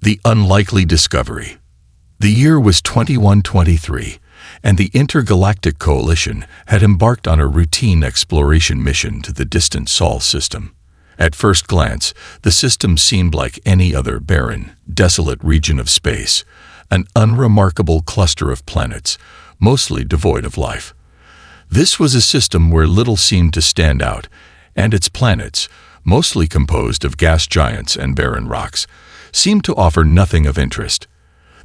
The unlikely discovery. The year was 2123, and the Intergalactic Coalition had embarked on a routine exploration mission to the distant Sol system. At first glance, the system seemed like any other barren, desolate region of space, an unremarkable cluster of planets, mostly devoid of life. This was a system where little seemed to stand out, and its planets, mostly composed of gas giants and barren rocks, seemed to offer nothing of interest.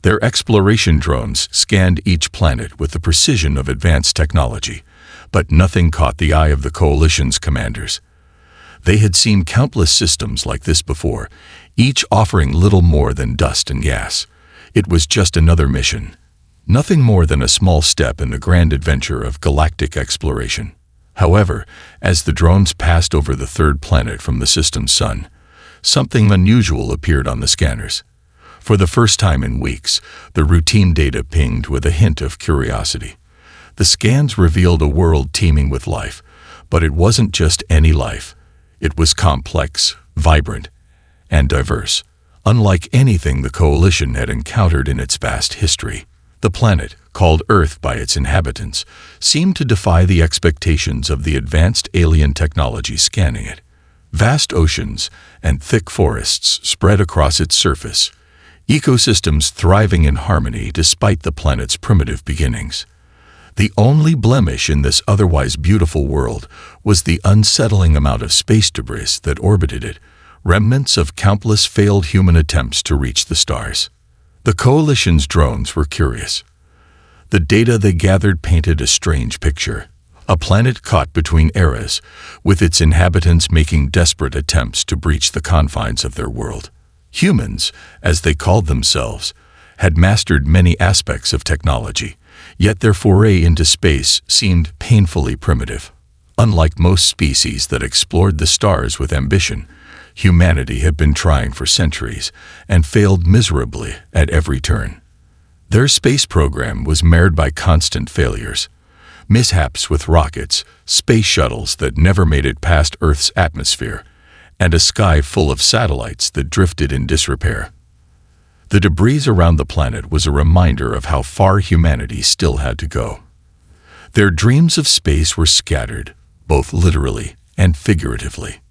Their exploration drones scanned each planet with the precision of advanced technology, but nothing caught the eye of the Coalition's commanders. They had seen countless systems like this before, each offering little more than dust and gas. It was just another mission, nothing more than a small step in the grand adventure of galactic exploration. However, as the drones passed over the third planet from the system's sun, something unusual appeared on the scanners. For the first time in weeks, the routine data pinged with a hint of curiosity. The scans revealed a world teeming with life, but it wasn't just any life. It was complex, vibrant, and diverse, unlike anything the Coalition had encountered in its vast history. The planet, called Earth by its inhabitants, seemed to defy the expectations of the advanced alien technology scanning it. Vast oceans and thick forests spread across its surface, ecosystems thriving in harmony despite the planet's primitive beginnings. The only blemish in this otherwise beautiful world was the unsettling amount of space debris that orbited it, remnants of countless failed human attempts to reach the stars. The Coalition's drones were curious. The data they gathered painted a strange picture. A planet caught between eras, with its inhabitants making desperate attempts to breach the confines of their world. Humans, as they called themselves, had mastered many aspects of technology, yet their foray into space seemed painfully primitive. Unlike most species that explored the stars with ambition, humanity had been trying for centuries and failed miserably at every turn. Their space program was marred by constant failures, mishaps with rockets, space shuttles that never made it past Earth's atmosphere, and a sky full of satellites that drifted in disrepair. The debris around the planet was a reminder of how far humanity still had to go. Their dreams of space were scattered, both literally and figuratively.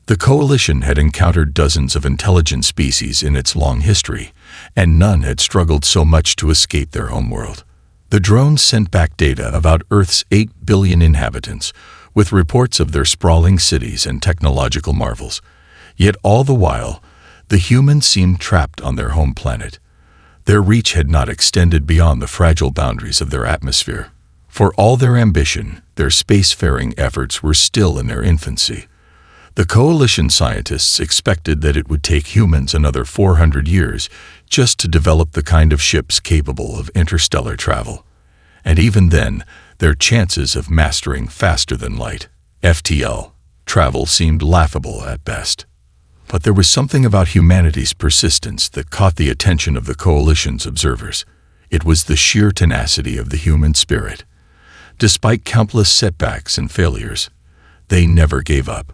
The Coalition had encountered dozens of intelligent species in its long history, and none had struggled so much to escape their homeworld. The drones sent back data about Earth's 8 billion inhabitants, with reports of their sprawling cities and technological marvels. Yet all the while, the humans seemed trapped on their home planet. Their reach had not extended beyond the fragile boundaries of their atmosphere. For all their ambition, their spacefaring efforts were still in their infancy. The Coalition scientists expected that it would take humans another 400 years just to develop the kind of ships capable of interstellar travel. And even then, their chances of mastering faster-than-light (FTL) travel seemed laughable at best. But there was something about humanity's persistence that caught the attention of the Coalition's observers. It was the sheer tenacity of the human spirit. Despite countless setbacks and failures, they never gave up.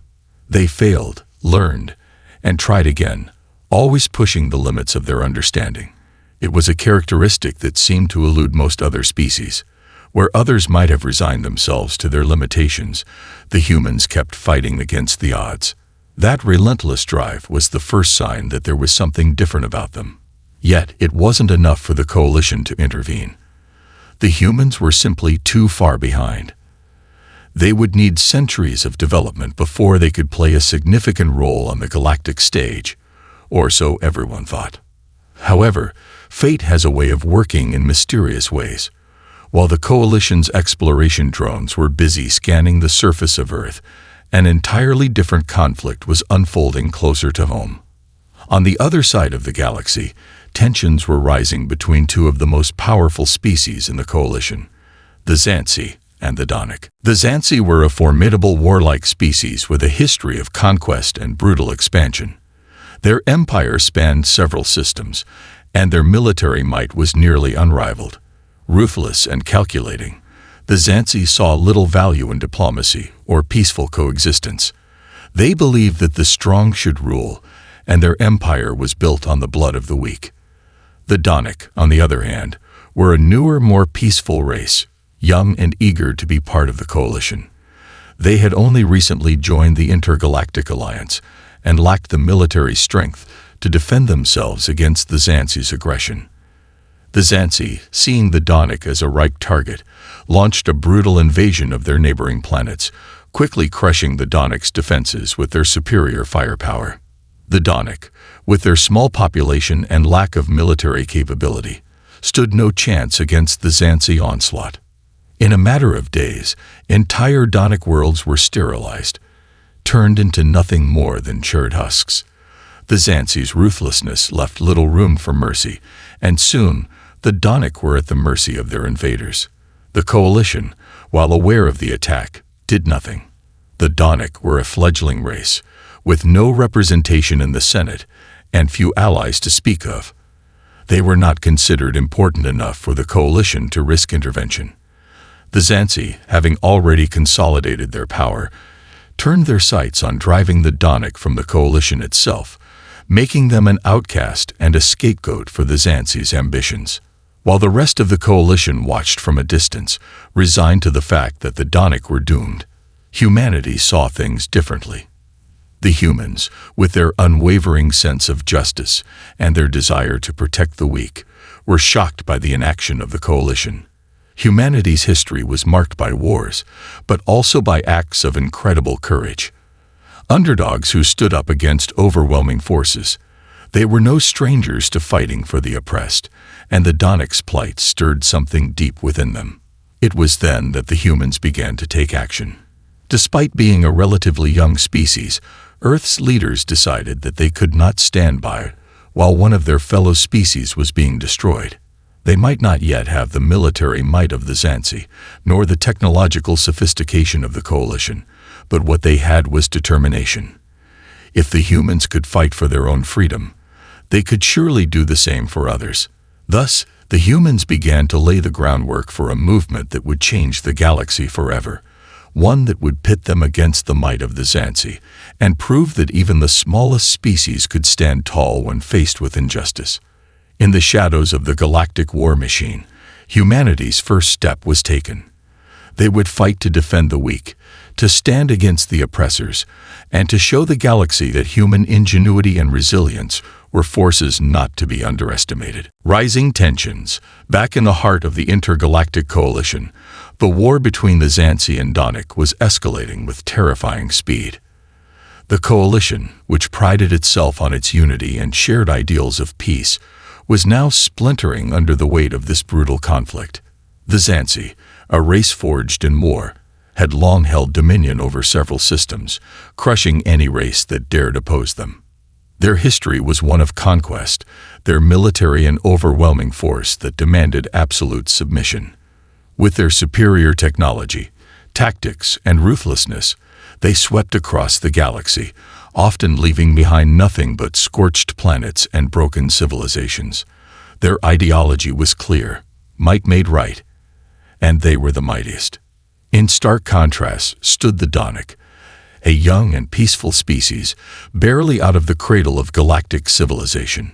They failed, learned, and tried again, always pushing the limits of their understanding. It was a characteristic that seemed to elude most other species. Where others might have resigned themselves to their limitations, the humans kept fighting against the odds. That relentless drive was the first sign that there was something different about them. Yet, it wasn't enough for the Coalition to intervene. The humans were simply too far behind. They would need centuries of development before they could play a significant role on the galactic stage, or so everyone thought. However, fate has a way of working in mysterious ways. While the Coalition's exploration drones were busy scanning the surface of Earth, an entirely different conflict was unfolding closer to home. On the other side of the galaxy, tensions were rising between two of the most powerful species in the Coalition, the Xansi and the Donic. The Xansi were a formidable warlike species with a history of conquest and brutal expansion. Their empire spanned several systems, and their military might was nearly unrivaled. Ruthless and calculating, the Xansi saw little value in diplomacy or peaceful coexistence. They believed that the strong should rule, and their empire was built on the blood of the weak. The Danik, on the other hand, were a newer, more peaceful race, young and eager to be part of the coalition. They had only recently joined the Intergalactic Alliance and lacked the military strength to defend themselves against the Xansi's aggression. The Xansi, seeing the Danik as a ripe target, launched a brutal invasion of their neighboring planets, quickly crushing the Danik's defenses with their superior firepower. The Danik, with their small population and lack of military capability, stood no chance against the Xansi onslaught. In a matter of days, entire Danik worlds were sterilized, turned into nothing more than charred husks. The Xansi's ruthlessness left little room for mercy, and soon the Danik were at the mercy of their invaders. The coalition, while aware of the attack, did nothing. The Danik were a fledgling race, with no representation in the Senate and few allies to speak of. They were not considered important enough for the coalition to risk intervention. The Xansi, having already consolidated their power, turned their sights on driving the Danik from the coalition itself, making them an outcast and a scapegoat for the Xansi's ambitions. While the rest of the coalition watched from a distance, resigned to the fact that the Danik were doomed, humanity saw things differently. The humans, with their unwavering sense of justice and their desire to protect the weak, were shocked by the inaction of the coalition. Humanity's history was marked by wars, but also by acts of incredible courage. Underdogs who stood up against overwhelming forces. They were no strangers to fighting for the oppressed, and the Danik's plight stirred something deep within them. It was then that the humans began to take action. Despite being a relatively young species, Earth's leaders decided that they could not stand by while one of their fellow species was being destroyed. They might not yet have the military might of the Xansi, nor the technological sophistication of the coalition, but what they had was determination. If the humans could fight for their own freedom, they could surely do the same for others. Thus, the humans began to lay the groundwork for a movement that would change the galaxy forever, one that would pit them against the might of the Xansi and prove that even the smallest species could stand tall when faced with injustice. In the shadows of the galactic war machine, humanity's first step was taken. They would fight to defend the weak, to stand against the oppressors, and to show the galaxy that human ingenuity and resilience were forces not to be underestimated. Rising tensions. Back in the heart of the intergalactic coalition, the war between the Xansi and Danik was escalating with terrifying speed. The coalition, which prided itself on its unity and shared ideals of peace, was now splintering under the weight of this brutal conflict. The Xansi, a race forged in war, had long held dominion over several systems, crushing any race that dared oppose them. Their history was one of conquest, their military an overwhelming force that demanded absolute submission. With their superior technology, tactics, and ruthlessness, they swept across the galaxy, often leaving behind nothing but scorched planets and broken civilizations. Their ideology was clear: might made right, and they were the mightiest. In stark contrast stood the Danik, a young and peaceful species, barely out of the cradle of galactic civilization.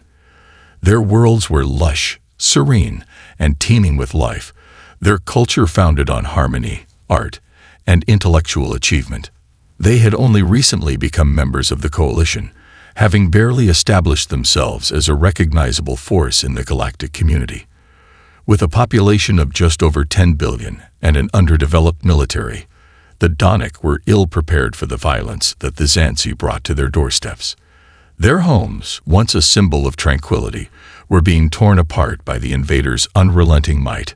Their worlds were lush, serene, and teeming with life, their culture founded on harmony, art, and intellectual achievement. They had only recently become members of the coalition, having barely established themselves as a recognizable force in the galactic community. With a population of just over 10 billion and an underdeveloped military, the Danik were ill-prepared for the violence that the Xansi brought to their doorsteps. Their homes, once a symbol of tranquility, were being torn apart by the invaders' unrelenting might.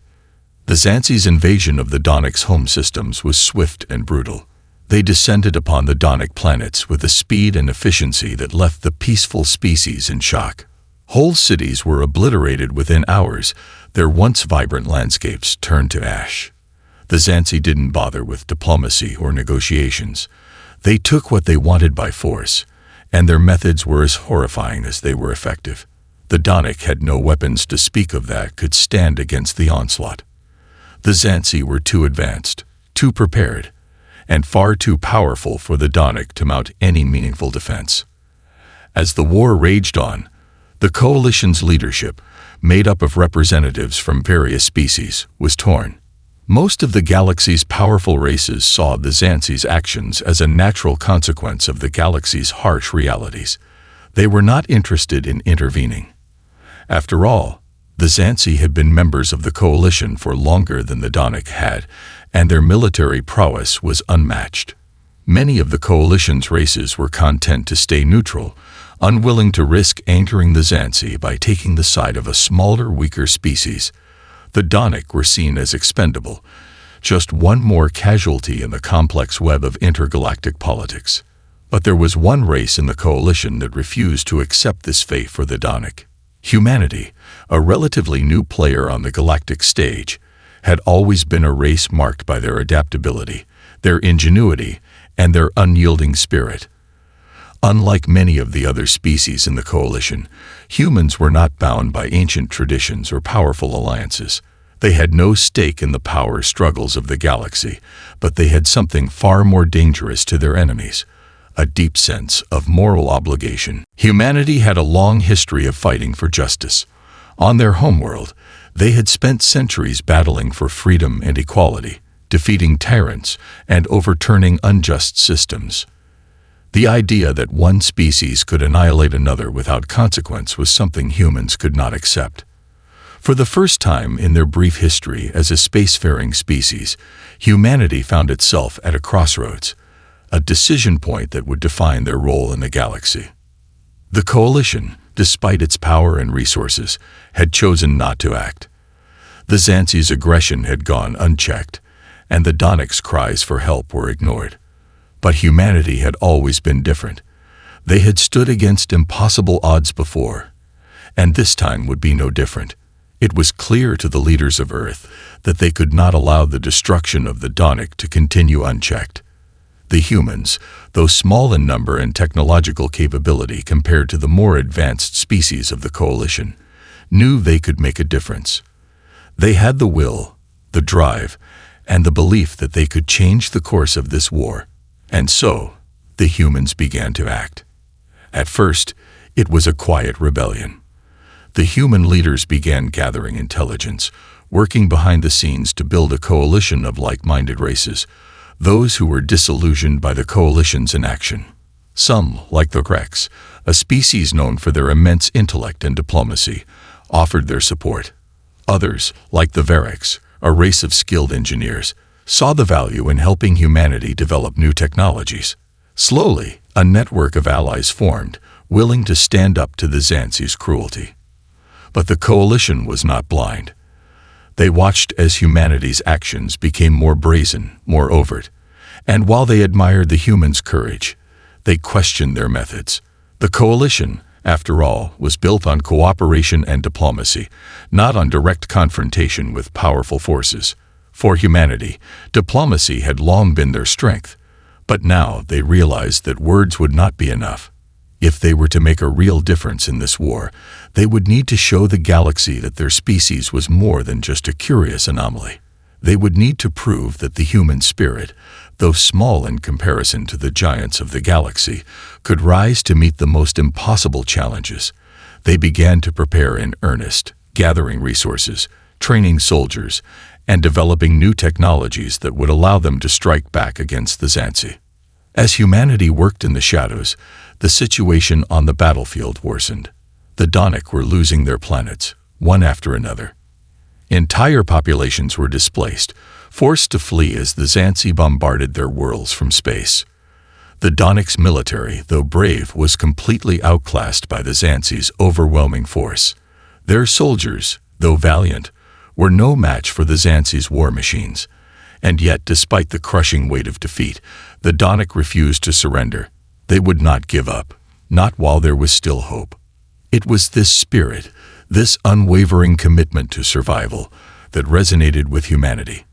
The Xansi's invasion of the Danik's home systems was swift and brutal. They descended upon the Danik planets with a speed and efficiency that left the peaceful species in shock. Whole cities were obliterated within hours, their once vibrant landscapes turned to ash. The Xansi didn't bother with diplomacy or negotiations. They took what they wanted by force, and their methods were as horrifying as they were effective. The Danik had no weapons to speak of that could stand against the onslaught. The Xansi were too advanced, too prepared, and far too powerful for the Danik to mount any meaningful defense. As the war raged on, the coalition's leadership, made up of representatives from various species, was torn. Most of the galaxy's powerful races saw the Xansi's actions as a natural consequence of the galaxy's harsh realities. They were not interested in intervening. After all, the Xansi had been members of the coalition for longer than the Danik had, and their military prowess was unmatched. Many of the coalition's races were content to stay neutral, unwilling to risk angering the Xansi by taking the side of a smaller, weaker species. The Danik were seen as expendable, just one more casualty in the complex web of intergalactic politics. But there was one race in the coalition that refused to accept this fate for the Danik. Humanity, a relatively new player on the galactic stage, had always been a race marked by their adaptability, their ingenuity, and their unyielding spirit. Unlike many of the other species in the coalition, humans were not bound by ancient traditions or powerful alliances. They had no stake in the power struggles of the galaxy, but they had something far more dangerous to their enemies: a deep sense of moral obligation. Humanity had a long history of fighting for justice. On their homeworld, they had spent centuries battling for freedom and equality, defeating tyrants and overturning unjust systems. The idea that one species could annihilate another without consequence was something humans could not accept. For the first time in their brief history as a spacefaring species, humanity found itself at a crossroads, a decision point that would define their role in the galaxy. The coalition, despite its power and resources, had chosen not to act. The Xansi's aggression had gone unchecked, and the Danik's cries for help were ignored. But humanity had always been different. They had stood against impossible odds before, and this time would be no different. It was clear to the leaders of Earth that they could not allow the destruction of the Danik to continue unchecked. The humans, though small in number and technological capability compared to the more advanced species of the coalition, knew they could make a difference. They had the will, the drive, and the belief that they could change the course of this war. And so, the humans began to act. At first, it was a quiet rebellion. The human leaders began gathering intelligence, working behind the scenes to build a coalition of like-minded races, those who were disillusioned by the coalition's inaction. Some, like the Rex, a species known for their immense intellect and diplomacy, offered their support. Others, like the Verex, a race of skilled engineers, saw the value in helping humanity develop new technologies. Slowly, a network of allies formed, willing to stand up to the Xansi's cruelty. But the coalition was not blind. They watched as humanity's actions became more brazen, more overt, and while they admired the humans' courage, they questioned their methods. The coalition, after all, was built on cooperation and diplomacy, not on direct confrontation with powerful forces. For humanity, diplomacy had long been their strength, but now they realized that words would not be enough. If they were to make a real difference in this war, they would need to show the galaxy that their species was more than just a curious anomaly. They would need to prove that the human spirit, though small in comparison to the giants of the galaxy, could rise to meet the most impossible challenges. They began to prepare in earnest, gathering resources, training soldiers, and developing new technologies that would allow them to strike back against the Xansi. As humanity worked in the shadows, the situation on the battlefield worsened. The Danik were losing their planets, one after another. Entire populations were displaced, forced to flee as the Xansi bombarded their worlds from space. The Danik's military, though brave, was completely outclassed by the Xansi's overwhelming force. Their soldiers, though valiant, were no match for the Xansi's war machines. And yet, despite the crushing weight of defeat, the Danik refused to surrender. They would not give up, not while there was still hope. It was this spirit, this unwavering commitment to survival, that resonated with humanity.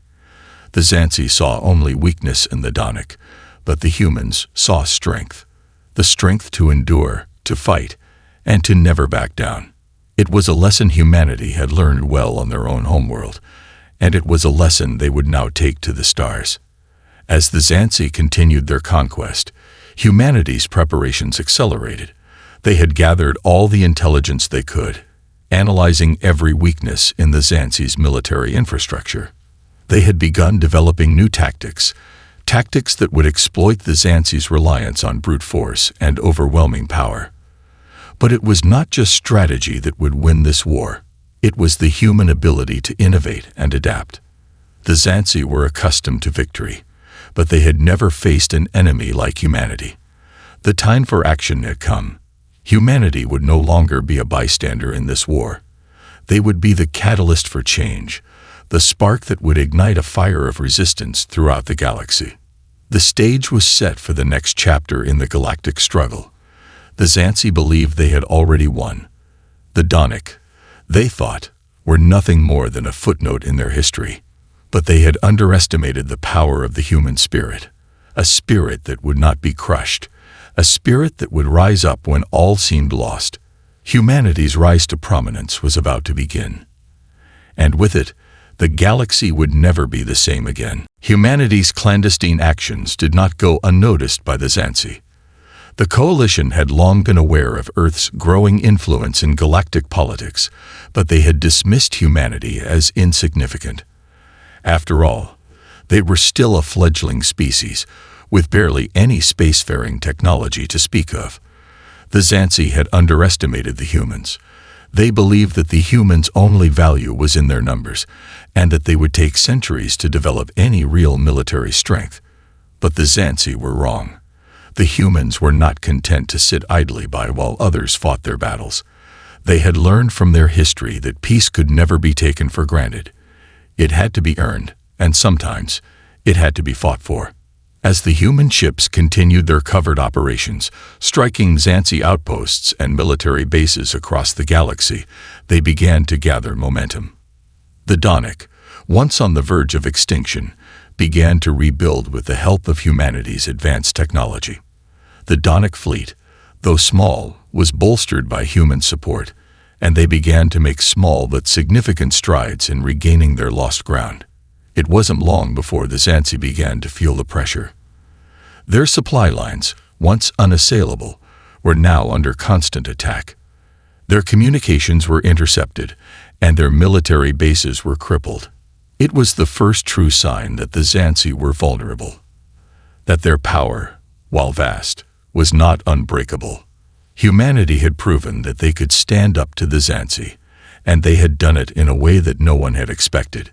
The Xansi saw only weakness in the Danik, but the humans saw strength. The strength to endure, to fight, and to never back down. It was a lesson humanity had learned well on their own homeworld, and it was a lesson they would now take to the stars. As the Xansi continued their conquest, humanity's preparations accelerated. They had gathered all the intelligence they could, analyzing every weakness in the Xansi's military infrastructure. They had begun developing new tactics that would exploit the Xansi's reliance on brute force and overwhelming power. But it was not just strategy that would win this war. It was the human ability to innovate and adapt. The Xansi were accustomed to victory, but they had never faced an enemy like humanity. The time for action had come. Humanity would no longer be a bystander in this war. They would be the catalyst for change, the spark that would ignite a fire of resistance throughout the galaxy. The stage was set for the next chapter in the galactic struggle. The Xansi believed they had already won. The Donic, they thought, were nothing more than a footnote in their history. But they had underestimated the power of the human spirit, a spirit that would not be crushed, a spirit that would rise up when all seemed lost. Humanity's rise to prominence was about to begin. And with it, the galaxy would never be the same again. Humanity's clandestine actions did not go unnoticed by the Xansi. The coalition had long been aware of Earth's growing influence in galactic politics, but they had dismissed humanity as insignificant. After all, they were still a fledgling species, with barely any spacefaring technology to speak of. The Xansi had underestimated the humans. They believed that the humans' only value was in their numbers, and that they would take centuries to develop any real military strength. But the Xansi were wrong. The humans were not content to sit idly by while others fought their battles. They had learned from their history that peace could never be taken for granted. It had to be earned, and sometimes it had to be fought for. As the human ships continued their covert operations, striking Xansi outposts and military bases across the galaxy, they began to gather momentum. The Donic, once on the verge of extinction, began to rebuild with the help of humanity's advanced technology. The Donic fleet, though small, was bolstered by human support, and they began to make small but significant strides in regaining their lost ground. It wasn't long before the Xansi began to feel the pressure. Their supply lines, once unassailable, were now under constant attack. Their communications were intercepted, and their military bases were crippled. It was the first true sign that the Xansi were vulnerable, that their power, while vast, was not unbreakable. Humanity had proven that they could stand up to the Xansi, and they had done it in a way that no one had expected.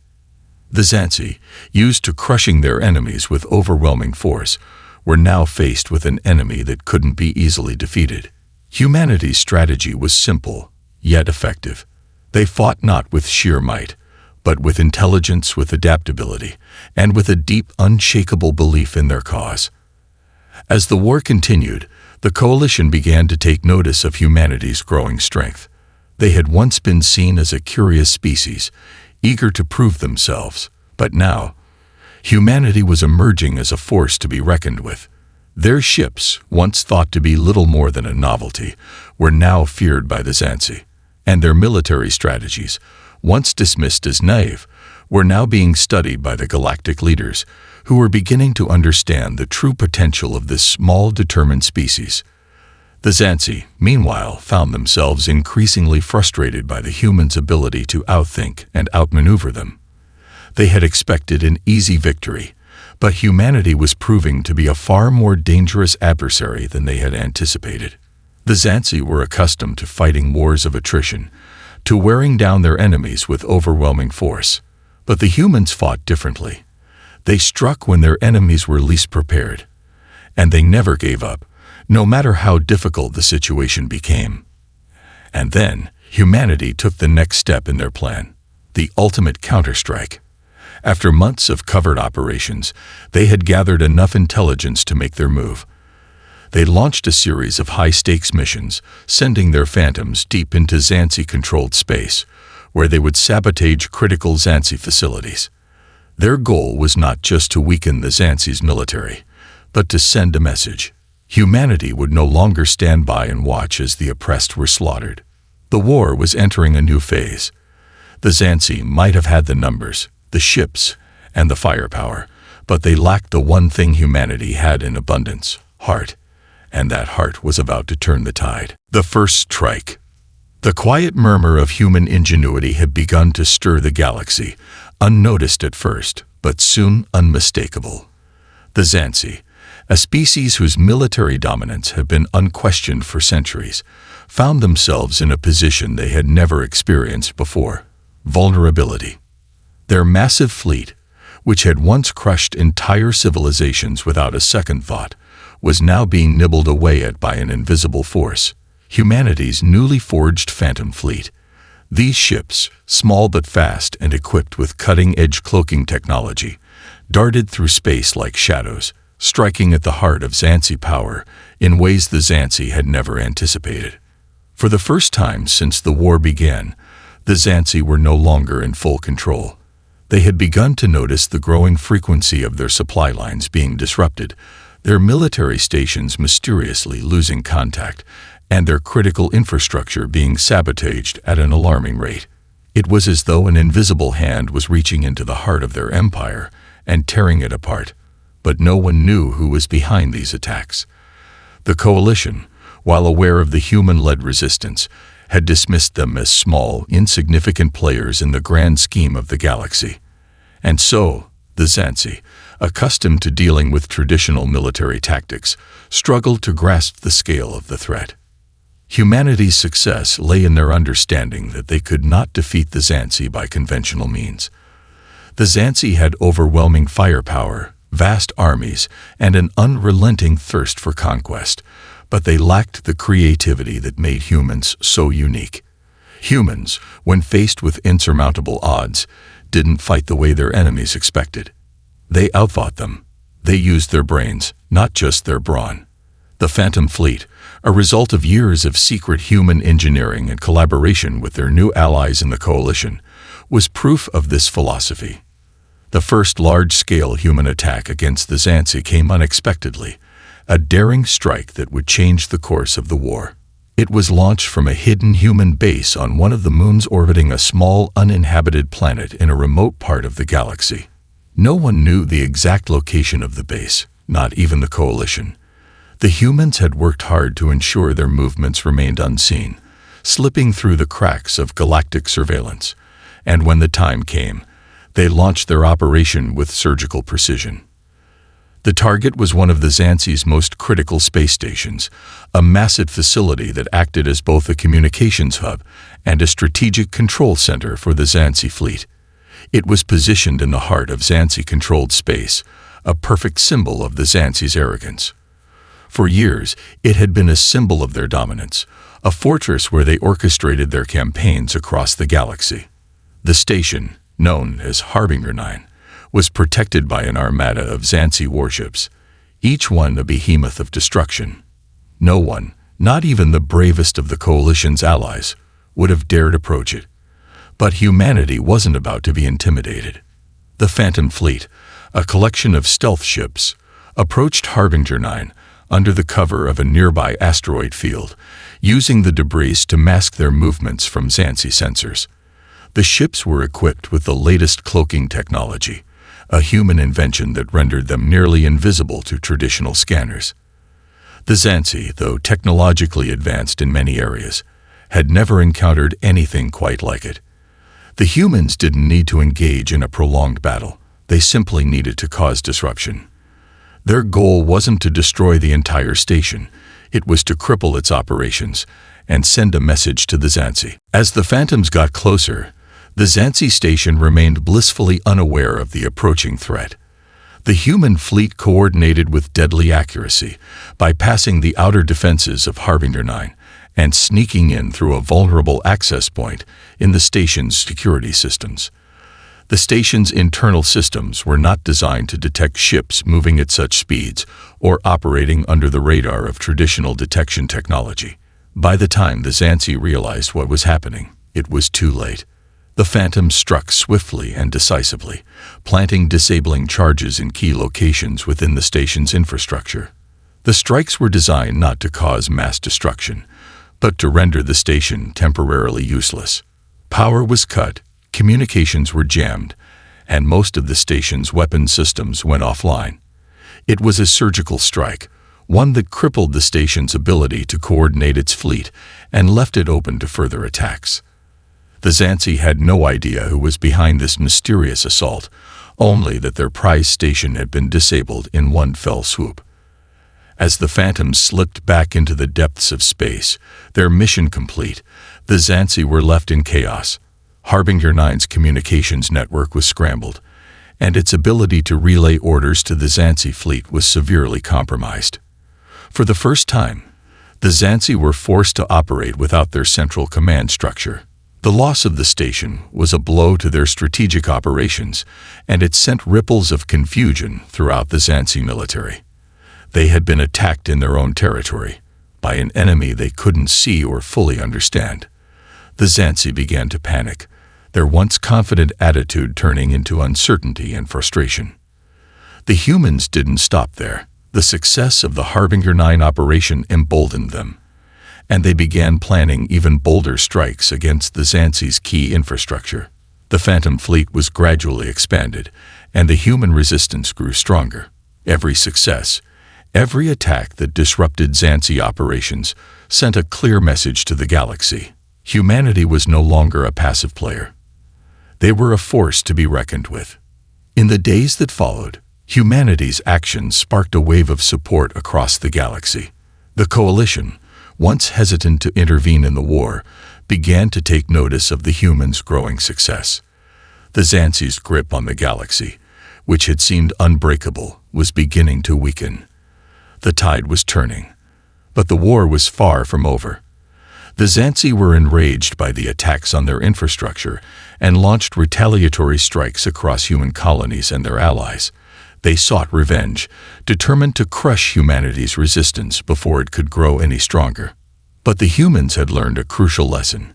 The Xansi, used to crushing their enemies with overwhelming force, were now faced with an enemy that couldn't be easily defeated. Humanity's strategy was simple, yet effective. They fought not with sheer might, but with intelligence, with adaptability, and with a deep, unshakable belief in their cause. As the war continued, the coalition began to take notice of humanity's growing strength. They had once been seen as a curious species, eager to prove themselves, but now, humanity was emerging as a force to be reckoned with. Their ships, once thought to be little more than a novelty, were now feared by the Xansi, and their military strategies, once dismissed as naive, were now being studied by the galactic leaders, who were beginning to understand the true potential of this small, determined species. The Xansi, meanwhile, found themselves increasingly frustrated by the humans' ability to outthink and outmaneuver them. They had expected an easy victory, but humanity was proving to be a far more dangerous adversary than they had anticipated. The Xansi were accustomed to fighting wars of attrition, to wearing down their enemies with overwhelming force. But the humans fought differently. They struck when their enemies were least prepared, and they never gave up, no matter how difficult the situation became. And then, humanity took the next step in their plan, the ultimate counterstrike. After months of covert operations, they had gathered enough intelligence to make their move. They launched a series of high-stakes missions, sending their phantoms deep into Xansi-controlled space, where they would sabotage critical Xansi facilities. Their goal was not just to weaken the Xansi's military, but to send a message. Humanity would no longer stand by and watch as the oppressed were slaughtered. The war was entering a new phase. The Xansi might have had the numbers, the ships, and the firepower, but they lacked the one thing humanity had in abundance: heart. and that heart was about to turn the tide. The first strike. The quiet murmur of human ingenuity had begun to stir the galaxy, unnoticed at first, but soon unmistakable. The Xanthi, a species whose military dominance had been unquestioned for centuries, found themselves in a position they had never experienced before: vulnerability. Their massive fleet, which had once crushed entire civilizations without a second thought, was now being nibbled away at by an invisible force: humanity's newly forged Phantom Fleet. These ships, small but fast and equipped with cutting-edge cloaking technology, darted through space like shadows, striking at the heart of Xanthi power in ways the Xanthi had never anticipated. For the first time since the war began, the Xanthi were no longer in full control. They had begun to notice the growing frequency of their supply lines being disrupted, their military stations mysteriously losing contact, and their critical infrastructure being sabotaged at an alarming rate. It was as though an invisible hand was reaching into the heart of their empire and tearing it apart, but no one knew who was behind these attacks. The Coalition, while aware of the human-led resistance, had dismissed them as small, insignificant players in the grand scheme of the galaxy. And so, the Xanthi, accustomed to dealing with traditional military tactics, struggled to grasp the scale of the threat. Humanity's success lay in their understanding that they could not defeat the Xanthi by conventional means. The Xanthi had overwhelming firepower, vast armies, and an unrelenting thirst for conquest, but they lacked the creativity that made humans so unique. Humans, when faced with insurmountable odds, didn't fight the way their enemies expected. They outthought them. They used their brains, not just their brawn. The Phantom Fleet, a result of years of secret human engineering and collaboration with their new allies in the Coalition, was proof of this philosophy. The first large-scale human attack against the Xanthi came unexpectedly, a daring strike that would change the course of the war. It was launched from a hidden human base on one of the moons orbiting a small, uninhabited planet in a remote part of the galaxy. No one knew the exact location of the base, not even the Coalition. The humans had worked hard to ensure their movements remained unseen, slipping through the cracks of galactic surveillance, and when the time came, they launched their operation with surgical precision. The target was one of the Xanthi's most critical space stations, a massive facility that acted as both a communications hub and a strategic control center for the Xanthi fleet. It was positioned in the heart of Xanthi-controlled space, a perfect symbol of the Xanthi's arrogance. For years, it had been a symbol of their dominance, a fortress where they orchestrated their campaigns across the galaxy. The station, known as Harbinger 9, was protected by an armada of Xanthi warships, each one a behemoth of destruction. No one, not even the bravest of the Coalition's allies, would have dared approach it. But humanity wasn't about to be intimidated. The Phantom Fleet, a collection of stealth ships, approached Harbinger 9 under the cover of a nearby asteroid field, using the debris to mask their movements from Xanthi sensors. The ships were equipped with the latest cloaking technology, a human invention that rendered them nearly invisible to traditional scanners. The Xanthi, though technologically advanced in many areas, had never encountered anything quite like it. The humans didn't need to engage in a prolonged battle. They simply needed to cause disruption. Their goal wasn't to destroy the entire station. It was to cripple its operations and send a message to the Xanthi. As the Phantoms got closer, the Xanthi station remained blissfully unaware of the approaching threat. The human fleet coordinated with deadly accuracy, bypassing the outer defenses of Harbinger 9 and sneaking in through a vulnerable access point in the station's security systems. The station's internal systems were not designed to detect ships moving at such speeds or operating under the radar of traditional detection technology. By the time the Xanthi realized what was happening, it was too late. The Phantoms struck swiftly and decisively, planting disabling charges in key locations within the station's infrastructure. The strikes were designed not to cause mass destruction, but to render the station temporarily useless. Power was cut, communications were jammed, and most of the station's weapon systems went offline. It was a surgical strike, one that crippled the station's ability to coordinate its fleet and left it open to further attacks. The Xanthi had no idea who was behind this mysterious assault, only that their prize station had been disabled in one fell swoop. As the Phantoms slipped back into the depths of space, their mission complete, the Xanthi were left in chaos. Harbinger 9's communications network was scrambled, and its ability to relay orders to the Xanthi fleet was severely compromised. For the first time, the Xanthi were forced to operate without their central command structure. The loss of the station was a blow to their strategic operations, and it sent ripples of confusion throughout the Xanthi military. They had been attacked in their own territory, by an enemy they couldn't see or fully understand. The Xanthi began to panic, their once confident attitude turning into uncertainty and frustration. The humans didn't stop there. The success of the Harbinger 9 operation emboldened them, and they began planning even bolder strikes against the Xanthi's key infrastructure. The Phantom fleet was gradually expanded, and the human resistance grew stronger. Every success, every attack that disrupted Xanthi operations sent a clear message to the galaxy. Humanity was no longer a passive player. They were a force to be reckoned with. In the days that followed, humanity's actions sparked a wave of support across the galaxy. The Coalition, once hesitant to intervene in the war, began to take notice of the humans' growing success. The Xanthi's grip on the galaxy, which had seemed unbreakable, was beginning to weaken. The tide was turning, but the war was far from over. The Xanthi were enraged by the attacks on their infrastructure and launched retaliatory strikes across human colonies and their allies. They sought revenge, determined to crush humanity's resistance before it could grow any stronger. But the humans had learned a crucial lesson.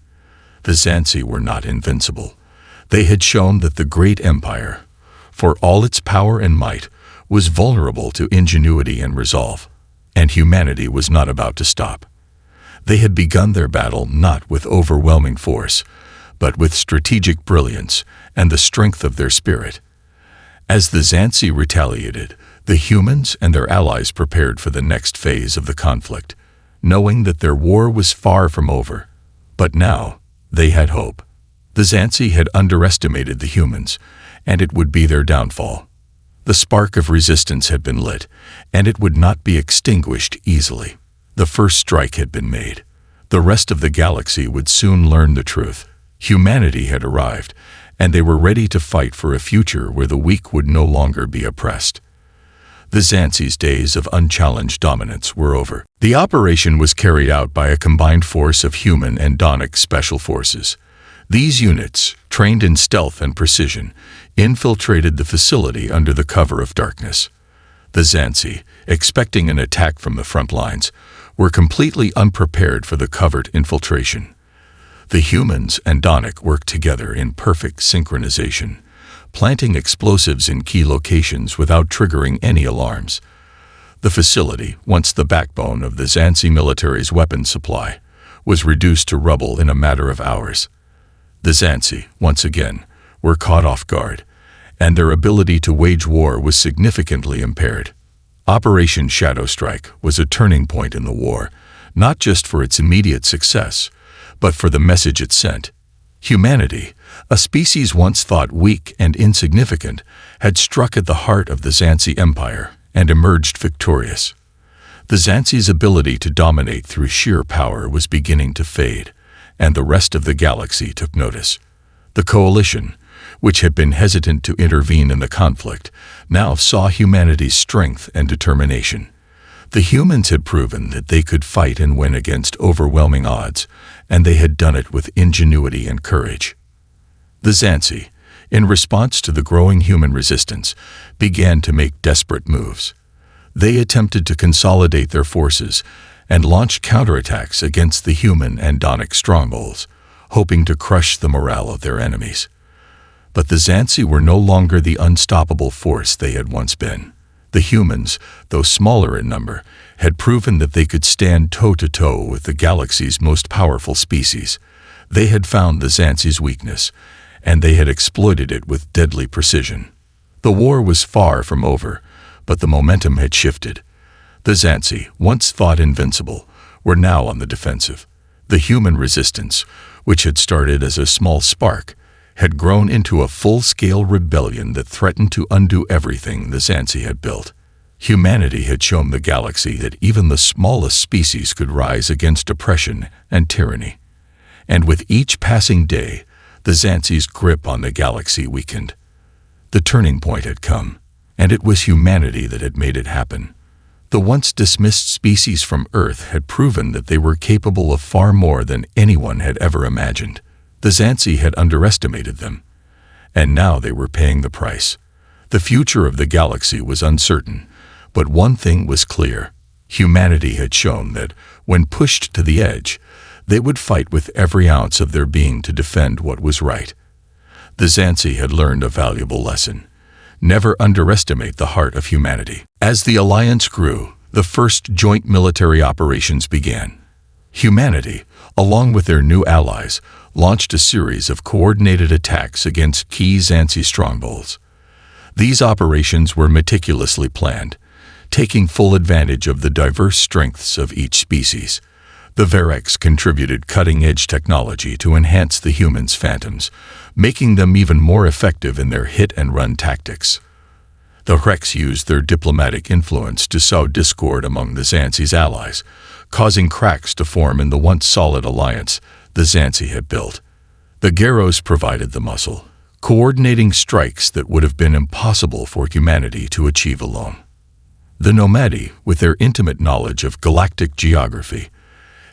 The Xanthi were not invincible. They had shown that the great empire, for all its power and might, was vulnerable to ingenuity and resolve, and humanity was not about to stop. They had begun their battle not with overwhelming force, but with strategic brilliance and the strength of their spirit. As the Xanthi retaliated, the humans and their allies prepared for the next phase of the conflict, knowing that their war was far from over. But now, they had hope. The Xanthi had underestimated the humans, and it would be their downfall. The spark of resistance had been lit, and it would not be extinguished easily. The first strike had been made. The rest of the galaxy would soon learn the truth. Humanity had arrived, and they were ready to fight for a future where the weak would no longer be oppressed. The Xanthi's days of unchallenged dominance were over. The operation was carried out by a combined force of human and Donic special forces. These units, trained in stealth and precision, infiltrated the facility under the cover of darkness. The Xanthi, expecting an attack from the front lines, were completely unprepared for the covert infiltration. The humans and Donic worked together in perfect synchronization, planting explosives in key locations without triggering any alarms. The facility, once the backbone of the Xanthi military's weapons supply, was reduced to rubble in a matter of hours. The Xanthi, once again, were caught off guard, and their ability to wage war was significantly impaired. Operation Shadow Strike was a turning point in the war, not just for its immediate success, but for the message it sent. Humanity, a species once thought weak and insignificant, had struck at the heart of the Xanthi Empire and emerged victorious. The Xanthi's ability to dominate through sheer power was beginning to fade, and the rest of the galaxy took notice. The Coalition, which had been hesitant to intervene in the conflict, now saw humanity's strength and determination. The humans had proven that they could fight and win against overwhelming odds, and they had done it with ingenuity and courage. The Xanthi, in response to the growing human resistance, began to make desperate moves. They attempted to consolidate their forces and launch counterattacks against the human and Donic strongholds, hoping to crush the morale of their enemies. But the Xanthi were no longer the unstoppable force they had once been. The humans, though smaller in number, had proven that they could stand toe-to-toe with the galaxy's most powerful species. They had found the Xanthi's weakness, and they had exploited it with deadly precision. The war was far from over, but the momentum had shifted. The Zanzi, once thought invincible, were now on the defensive. The human resistance, which had started as a small spark, had grown into a full-scale rebellion that threatened to undo everything the Zanzi had built. Humanity had shown the galaxy that even the smallest species could rise against oppression and tyranny. And with each passing day, the Zanzi's grip on the galaxy weakened. The turning point had come, and it was humanity that had made it happen. The once dismissed species from Earth had proven that they were capable of far more than anyone had ever imagined. The Zanzi had underestimated them, and now they were paying the price. The future of the galaxy was uncertain, but one thing was clear. Humanity had shown that, when pushed to the edge, they would fight with every ounce of their being to defend what was right. The Zanzi had learned a valuable lesson. Never underestimate the heart of humanity. As the alliance grew, the first joint military operations began. Humanity, along with their new allies, launched a series of coordinated attacks against key Zanzi strongholds. These operations were meticulously planned, taking full advantage of the diverse strengths of each species. The Varex contributed cutting-edge technology to enhance the humans' phantoms, making them even more effective in their hit-and-run tactics. The Rex used their diplomatic influence to sow discord among the Zanzi's allies, causing cracks to form in the once solid alliance the Zanzi had built. The Gyros provided the muscle, coordinating strikes that would have been impossible for humanity to achieve alone. The Nomadi, with their intimate knowledge of galactic geography,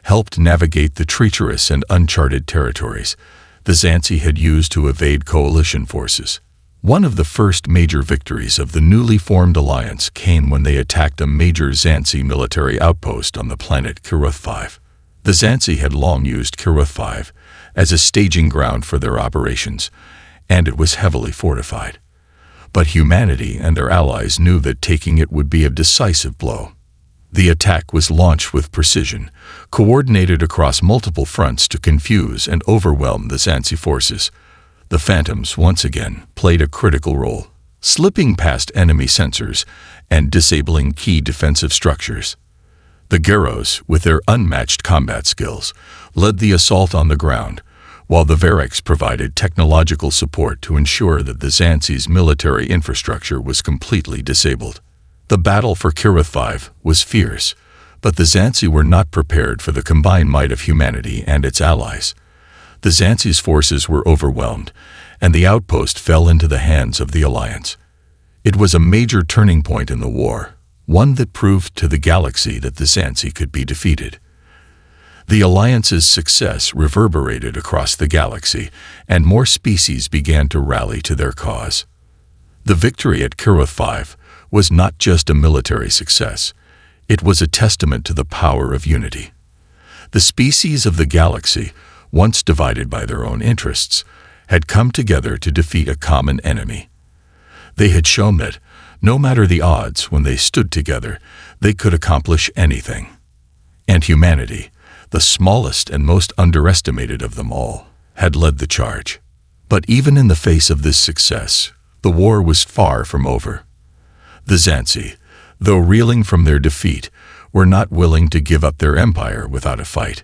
helped navigate the treacherous and uncharted territories the Zanzi had used to evade coalition forces. One of the first major victories of the newly formed alliance came when they attacked a major Zanzi military outpost on the planet Kiruth V. The Zanzi had long used Kiruth V as a staging ground for their operations, and it was heavily fortified. But humanity and their allies knew that taking it would be a decisive blow. The attack was launched with precision, coordinated across multiple fronts to confuse and overwhelm the Zanzi forces. The Phantoms, once again, played a critical role, slipping past enemy sensors and disabling key defensive structures. The Gyros, with their unmatched combat skills, led the assault on the ground, while the Varex provided technological support to ensure that the Zanzi's military infrastructure was completely disabled. The battle for Kiruth V was fierce, but the Zanzi were not prepared for the combined might of humanity and its allies. The Zanzi's forces were overwhelmed, and the outpost fell into the hands of the Alliance. It was a major turning point in the war, one that proved to the galaxy that the Zanzi could be defeated. The Alliance's success reverberated across the galaxy, and more species began to rally to their cause. The victory at Kiruth V was not just a military success, it was a testament to the power of unity. The species of the galaxy, once divided by their own interests, had come together to defeat a common enemy. They had shown that, no matter the odds, when they stood together, they could accomplish anything. And humanity, the smallest and most underestimated of them all, had led the charge. But even in the face of this success, the war was far from over. The Zanzi, though reeling from their defeat, were not willing to give up their empire without a fight.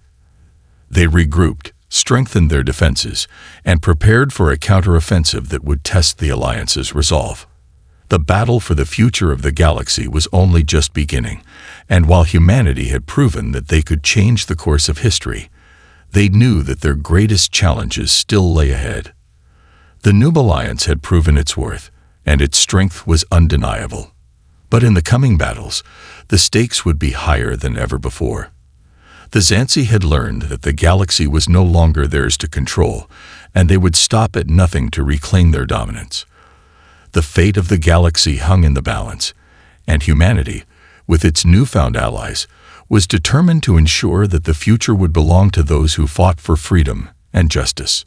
They regrouped, strengthened their defenses, and prepared for a counteroffensive that would test the Alliance's resolve. The battle for the future of the galaxy was only just beginning, and while humanity had proven that they could change the course of history, they knew that their greatest challenges still lay ahead. The new alliance had proven its worth, and its strength was undeniable. But in the coming battles, the stakes would be higher than ever before. The Zanzi had learned that the galaxy was no longer theirs to control, and they would stop at nothing to reclaim their dominance. The fate of the galaxy hung in the balance, and humanity, with its newfound allies, was determined to ensure that the future would belong to those who fought for freedom and justice.